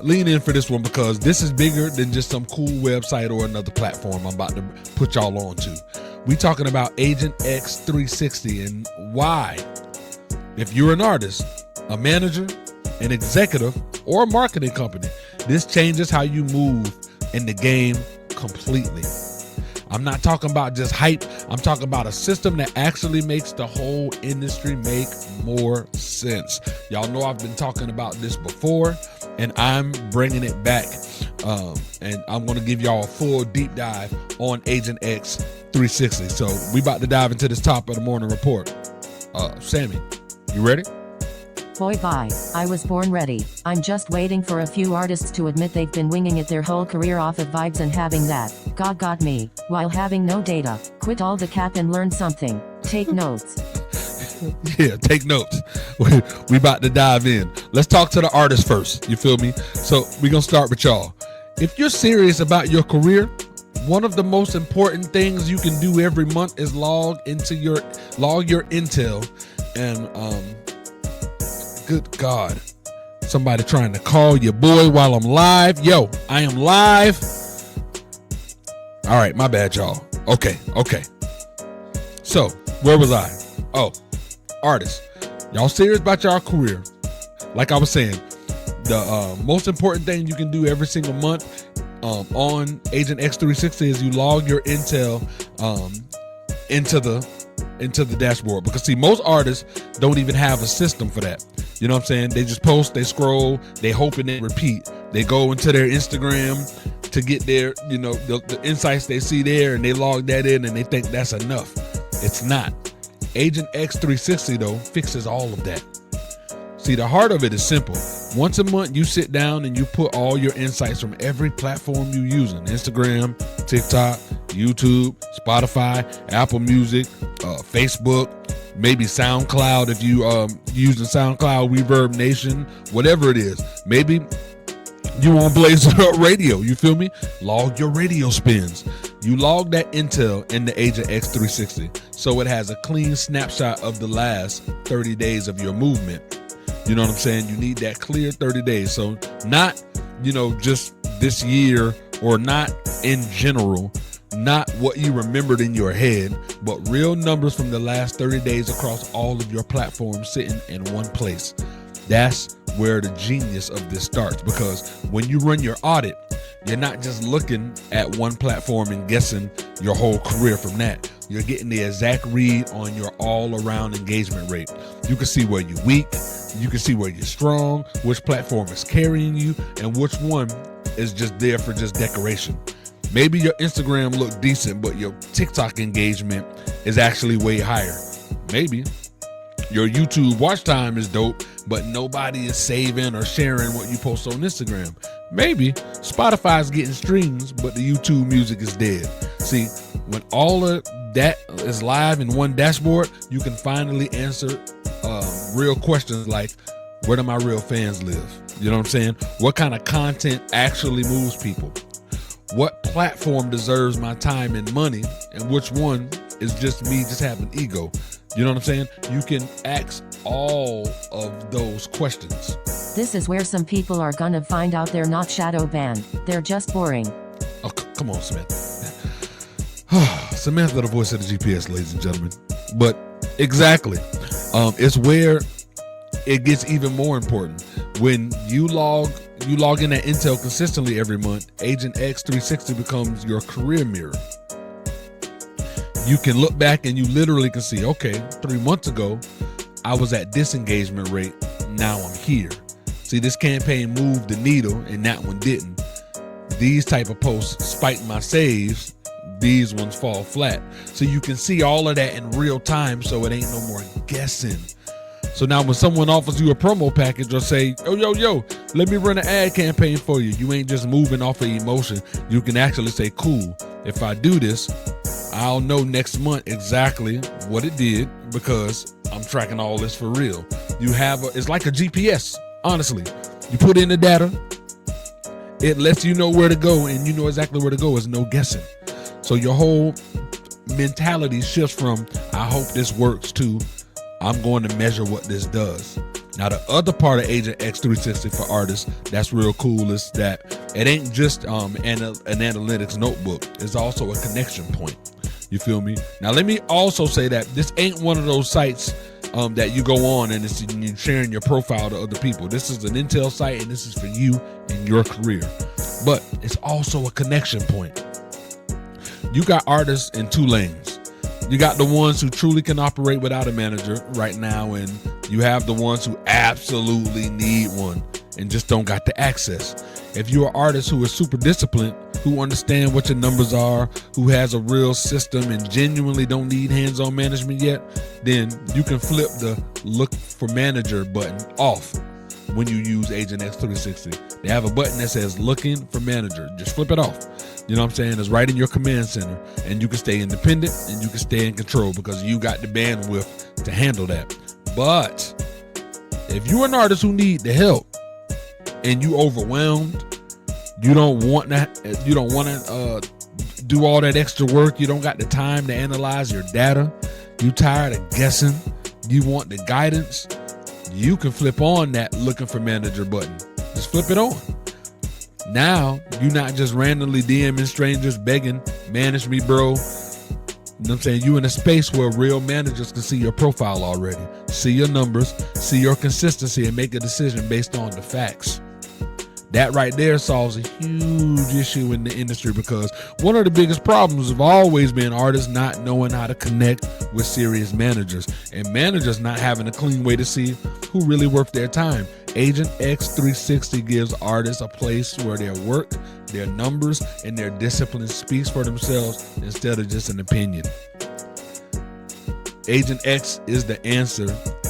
lean in for this one because this is bigger than just some cool website or another platform I'm about to put y'all on to. We talking about Agent X 360 and why, if you're an artist, a manager, an executive, or a marketing company, this changes how you move in the game completely. I'm not talking about just hype. I'm talking about a system that actually makes the whole industry make more sense. Y'all know I've been talking about this before, and I'm bringing it back. And I'm going to give y'all a full deep dive on Agent X 360. So we about to dive into this top of the morning report. Sammy, you ready? Boy bye, I was born ready. I'm just waiting for a few artists to admit they've been winging it their whole career off of vibes and having that God got me, while having no data. Quit all the cap and learn something. Take notes. Yeah, take notes. We about to dive in. Let's talk to the artist first. You feel me? So we're going to start with y'all. If you're serious about your career, one of the most important things you can do every month is log your intel and good God, somebody trying to call your boy while I'm live. Yo, I am live. All right, my bad, y'all. Okay. So, where was I? Oh, artists. Y'all serious about y'all career? Like I was saying, the most important thing you can do every single month on Agent X 360 is you log your intel into the dashboard. Because see, most artists don't even have a system for that. You know what I'm saying? They just post, they scroll, they hope and they repeat. They go into their Instagram to get their, the insights they see there, and they log that in and they think that's enough. It's not. Agent X 360 though fixes all of that. See, the heart of it is simple. Once a month, you sit down and you put all your insights from every platform you're using: Instagram, TikTok, YouTube, Spotify, Apple Music, Facebook, maybe SoundCloud if you using SoundCloud, Reverb Nation, whatever it is. Maybe you on Blaze Radio, you feel me? Log your radio spins. You log that intel in the Agent X 360 so it has a clean snapshot of the last 30 days of your movement. You know what I'm saying? You need that clear 30 days. So not, just this year, or not in general, not what you remembered in your head, but real numbers from the last 30 days across all of your platforms sitting in one place. That's where the genius of this starts, because when you run your audit, you're not just looking at one platform and guessing your whole career from that. You're getting the exact read on your all-around engagement rate. You can see where you're weak, you can see where you're strong, which platform is carrying you, and which one is just there for just decoration. Maybe your Instagram look decent, but your TikTok engagement is actually way higher. Maybe your YouTube watch time is dope, but nobody is saving or sharing what you post on Instagram. Maybe Spotify's getting streams, but the YouTube music is dead. See, when all of that is live in one dashboard, you can finally answer real questions like, where do my real fans live? You know what I'm saying? What kind of content actually moves people? What platform deserves my time and money, and which one is just me just having ego? You know what I'm saying? You can ask all of those questions. This is where some people are gonna find out they're not shadow banned. They're just boring. Oh, come on, Samantha. Samantha, the voice of the GPS, ladies and gentlemen. But exactly, it's where it gets even more important. When you log in that intel consistently every month, Agent X 360 becomes your career mirror. You can look back and you literally can see, okay, 3 months ago, I was at this engagement rate. Now I'm here. See, this campaign moved the needle and that one didn't. These type of posts spike my saves. These ones fall flat. So you can see all of that in real time, so it ain't no more guessing. So now when someone offers you a promo package or say, yo, let me run an ad campaign for you, you ain't just moving off of emotion. You can actually say, cool, if I do this, I'll know next month exactly what it did because I'm tracking all this for real. It's like a GPS, honestly. You put in the data, it lets you know where to go, and you know exactly where to go. There's no guessing. So your whole mentality shifts from, I hope this works, to I'm going to measure what this does. Now, the other part of Agent X360 for artists that's real cool is that it ain't just an analytics notebook. It's also a connection point. You feel me? Now, let me also say that this ain't one of those sites that you go on and you're sharing your profile to other people. This is an intel site, and this is for you and your career. But it's also a connection point. You got artists in two lanes. You got the ones who truly can operate without a manager right now, and you have the ones who absolutely need one and just don't got the access. If you're an artist who is super disciplined, who understand what your numbers are, who has a real system and genuinely don't need hands-on management yet, then you can flip the look for manager button off when you use Agent X360. They have a button that says looking for manager. Just flip it off. You know what I'm saying? It's right in your command center, and you can stay independent and you can stay in control because you got the bandwidth to handle that. But if you're an artist who need the help and you overwhelmed, you don't want to do all that extra work, you don't got the time to analyze your data, you tired of guessing, you want the guidance, you can flip on that looking for manager button. Just flip it on. Now, you're not just randomly DMing strangers begging, manage me, bro. You know what I'm saying? You in a space where real managers can see your profile already, see your numbers, see your consistency, and make a decision based on the facts. That right there solves a huge issue in the industry, because one of the biggest problems have always been artists not knowing how to connect with serious managers, and managers not having a clean way to see who really worth their time. Agent X360 gives artists a place where their work, their numbers, and their discipline speaks for themselves instead of just an opinion. Agent X is the answer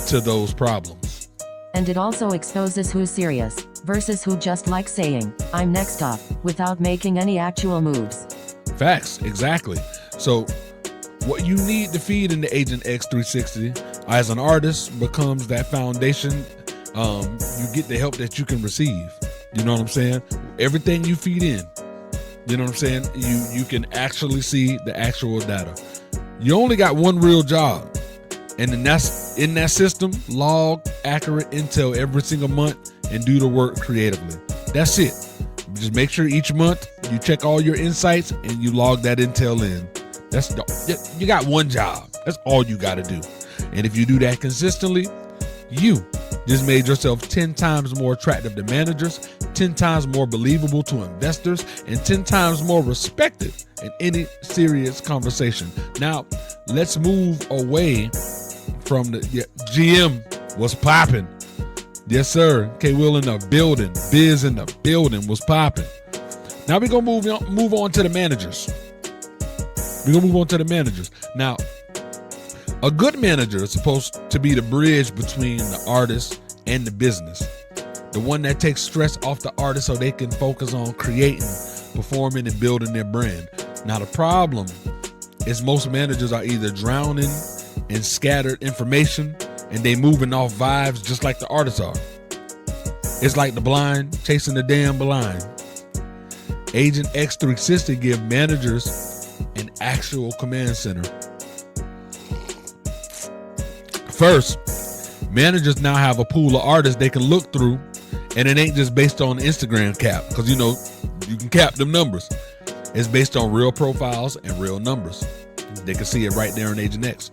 to those problems. And it also exposes who's serious versus who just likes saying, I'm next up, without making any actual moves. Facts, exactly. So what you need to feed into Agent X360 as an artist becomes that foundation. You get the help that you can receive. You know what I'm saying? Everything you feed in, you know what I'm saying? You can actually see the actual data. You only got one real job, and then that's in that system, log accurate intel every single month and do the work creatively. That's it. Just make sure each month you check all your insights and you log that intel in. You got one job. That's all you got to do. And if you do that consistently, you just made yourself 10 times more attractive to managers, 10 times more believable to investors, and 10 times more respected in any serious conversation. Now, let's move away from the GM was popping. Yes, sir. K-Will in the building. Biz in the building was popping. Now we're going to move on to the managers. Now, a good manager is supposed to be the bridge between the artist and the business. The one that takes stress off the artist so they can focus on creating, performing, and building their brand. Now, the problem is most managers are either drowning in scattered information and they moving off vibes just like the artists are. It's like the blind chasing the damn blind. Agent X360 gives managers an actual command center. First, managers now have a pool of artists they can look through, and it ain't just based on Instagram cap, because you know you can cap them numbers. It's based on real profiles and real numbers. They can see it right there in Agent X.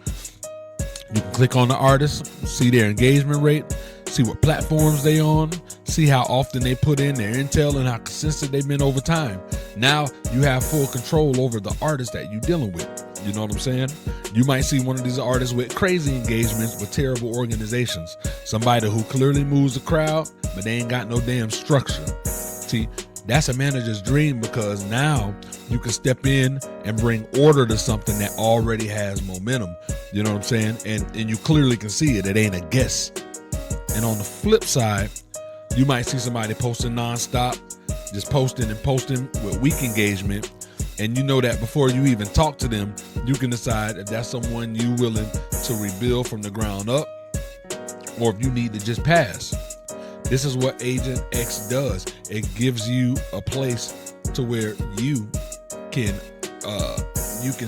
You can click on the artist, see their engagement rate, see what platforms they on, see how often they put in their intel and how consistent they've been over time. Now you have full control over the artist that you're dealing with. You know what I'm saying? You might see one of these artists with crazy engagements with terrible organizations. Somebody who clearly moves the crowd, but they ain't got no damn structure. See, that's a manager's dream, because now you can step in and bring order to something that already has momentum. You know what I'm saying? And you clearly can see it. It ain't a guess. And on the flip side, you might see somebody posting nonstop, just posting with weak engagement. And you know that before you even talk to them, you can decide if that's someone you willing to rebuild from the ground up, or if you need to just pass. This is what Agent X does. It gives you a place to where you can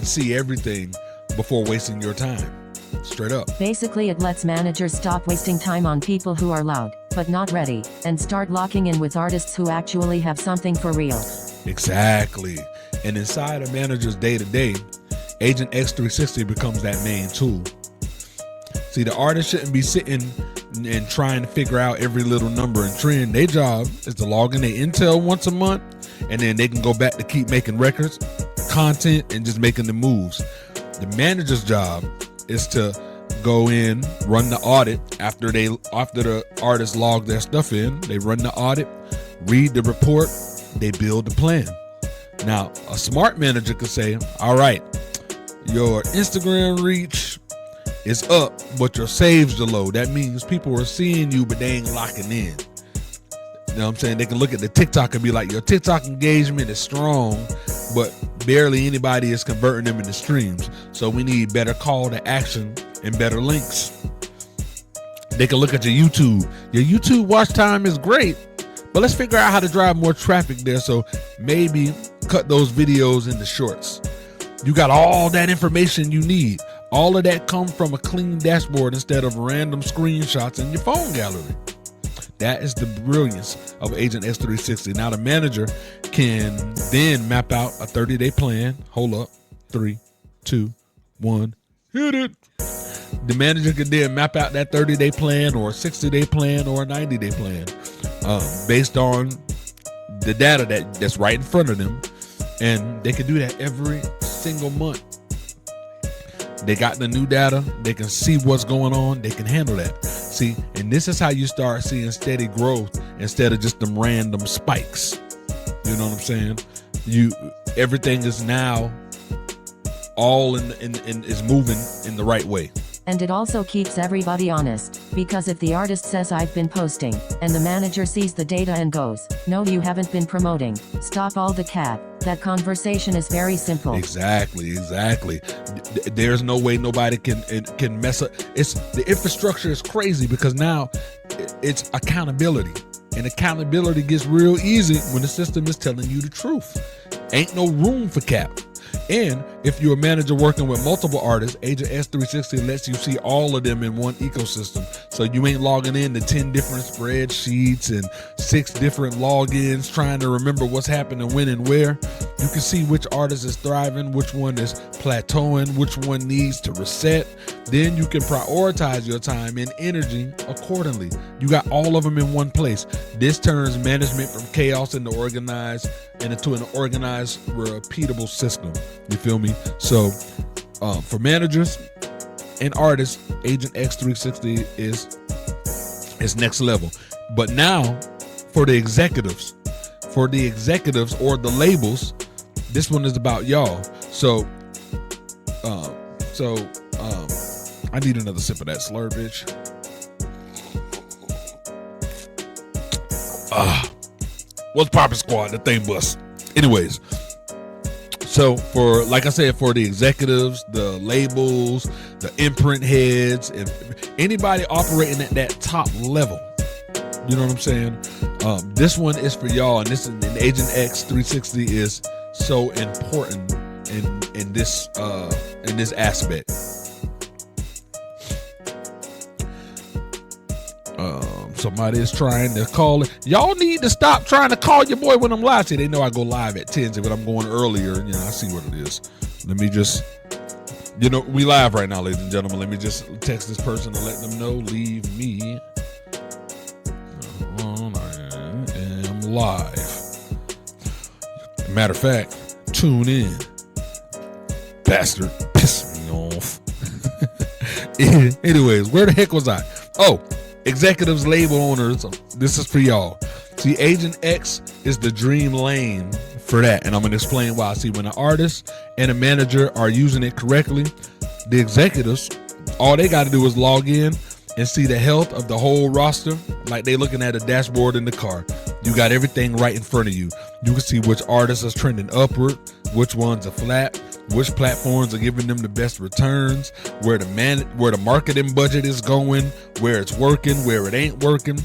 see everything before wasting your time. straight up. Basically, it lets managers stop wasting time on people who are loud, but not ready, and start locking in with artists who actually have something for real. Exactly. And inside a manager's day-to-day, Agent X360 becomes that main tool. See, the artist shouldn't be sitting and trying to figure out every little number and trend. Their job is to log in their intel once a month, and then they can go back to keep making records, content, and just making the moves. The manager's job is to go in, run the audit after the artists log their stuff in. They run the audit, read the report, they build the plan. Now, a smart manager could say, all right, your Instagram reach is up, but your saves are low. That means people are seeing you, but they ain't locking in. You know what I'm saying? They can look at the TikTok and be like, your TikTok engagement is strong, but barely anybody is converting them into streams. So we need better call to action and better links. They can look at your YouTube. Your YouTube watch time is great, but let's figure out how to drive more traffic there. So maybe cut those videos into shorts. You got all that information you need. All of that come from a clean dashboard instead of random screenshots in your phone gallery. That is the brilliance of Agent X360. Now the manager can then map out a 30-day plan. Hold up. 3, 2, 1. Hit it. The manager can then map out that 30-day plan or a 60-day plan or a 90-day plan based on the data that's right in front of them. And they can do that every single month. They got the new data. They can see what's going on. They can handle that. See, and this is how you start seeing steady growth instead of just them random spikes. You know what I'm saying? Everything is now all is moving in the right way. And it also keeps everybody honest, because if the artist says I've been posting, and the manager sees the data and goes, no, you haven't been promoting, stop all the cap, that conversation is very simple. Exactly. There's no way nobody can mess up. The infrastructure is crazy because now it's accountability. And accountability gets real easy when the system is telling you the truth. Ain't no room for cap. And if you're a manager working with multiple artists, Agent S360 lets you see all of them in one ecosystem. So you ain't logging in to 10 different spreadsheets and 6 different logins trying to remember what's happening when and where. You can see which artist is thriving, which one is plateauing, which one needs to reset. Then you can prioritize your time and energy accordingly. You got all of them in one place. This turns management from chaos into an organized, repeatable system. You feel me? So for managers and artists, Agent X360 is next level. But now for the executives or the labels, this one is about y'all. So I need another sip of that slur, bitch. What's poppin', squad? The thing bust. Anyways, so for, like I said, for the executives, the labels, the imprint heads, and anybody operating at that top level, you know what I'm saying? This one is for y'all, and Agent X360 is so important in this aspect. Somebody is trying to call it. Y'all need to stop trying to call your boy when I'm live. See, they know I go live at 10, but I'm going earlier. I see what it is. Let me just, we live right now, ladies and gentlemen. Let me just text this person and let them know, leave me alone. I am live. Matter of fact, tune in. Bastard, piss me off. Anyways, where the heck was I? Oh, executives, label owners, this is for y'all. See, Agent X is the dream lane for that, and I'm going to explain why. See, when an artist and a manager are using it correctly, the executives, all they got to do is log in and see the health of the whole roster like they looking at a dashboard in the car. You got everything right in front of you. You can see which artists are trending upward, which ones are flat, which platforms are giving them the best returns, where the marketing budget is going, where it's working, where it ain't working.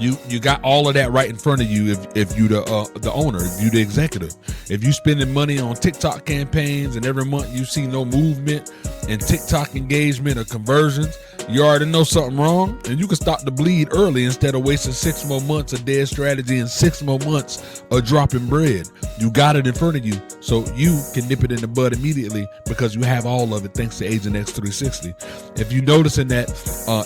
You got all of that right in front of you if you the owner, if you the executive. If you spending money on TikTok campaigns and every month you see no movement in TikTok engagement or conversions, you already know something wrong, and you can start to bleed early instead of wasting 6 more months of dead strategy and 6 more months of dropping bread. You got it in front of you, so you can nip it in the bud immediately because you have all of it thanks to Agent X 360. If you're noticing that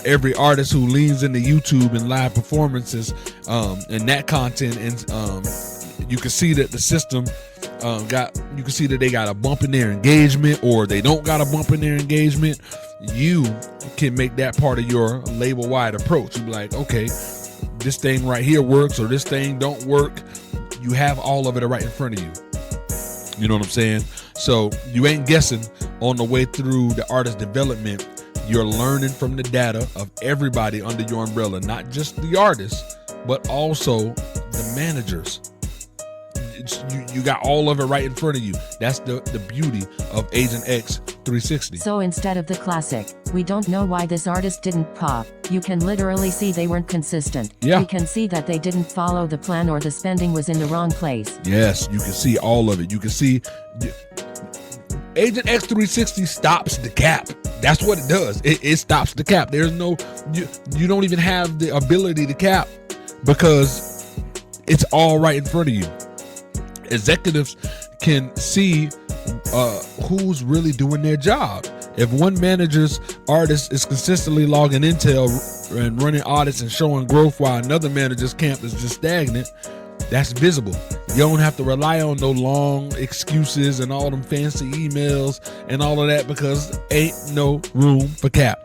every artist who leans into YouTube and live performances and that content, and you can see that the system you can see that they got a bump in their engagement or they don't got a bump in their engagement. You can make that part of your label-wide approach. You be like, okay, this thing right here works or this thing don't work. You have all of it right in front of you. You know what I'm saying? So you ain't guessing on the way through the artist development. You're learning from the data of everybody under your umbrella, not just the artists, but also the managers. You got all of it right in front of you. That's the beauty of Agent X 360. So instead of the classic, we don't know why this artist didn't pop, you can literally see they weren't consistent. Yeah. We can see that they didn't follow the plan or the spending was in the wrong place. Yes, you can see all of it. You can see Agent X 360 stops the cap. That's what it does. It stops the cap. There's no, you don't even have the ability to cap because it's all right in front of you. Executives can see who's really doing their job. If one manager's artist is consistently logging intel and running audits and showing growth while another manager's camp is just stagnant, that's visible. You don't have to rely on no long excuses and all them fancy emails and all of that because ain't no room for cap.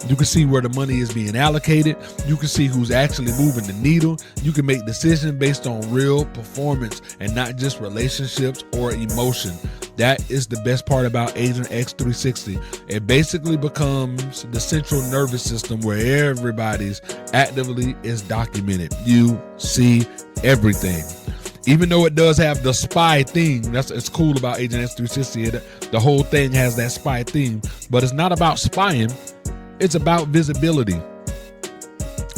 You can see where the money is being allocated. You can see who's actually moving the needle. You can make decisions based on real performance and not just relationships or emotion. That is the best part about Agent X 360. It basically becomes the central nervous system where everybody's actively is documented. You see everything. Even though it does have the spy theme, it's cool about Agent X 360. The whole thing has that spy theme, but it's not about spying. It's about visibility.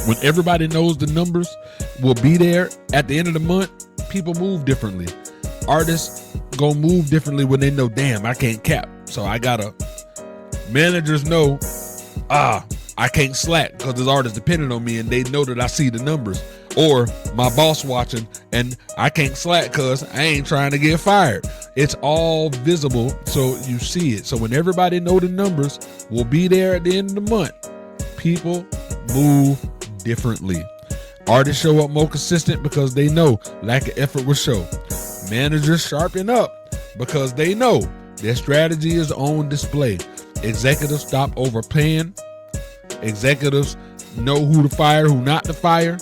When everybody knows the numbers will be there at the end of the month, people move differently. Artists gonna move differently when they know, damn, I can't cap. So managers know, I can't slack because this artist depending on me and they know that I see the numbers. Or my boss watching and I can't slack because I ain't trying to get fired. It's all visible, so you see it. So when everybody know the numbers will be there at the end of the month, people move differently. Artists show up more consistent because they know lack of effort will show. Managers sharpen up because they know their strategy is on display. Executives stop overpaying. Executives know who to fire, who not to fire.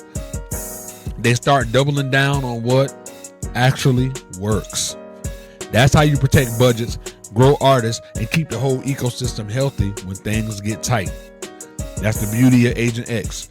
They start doubling down on what actually works. That's how you protect budgets, grow artists, and keep the whole ecosystem healthy when things get tight. That's the beauty of Agent X.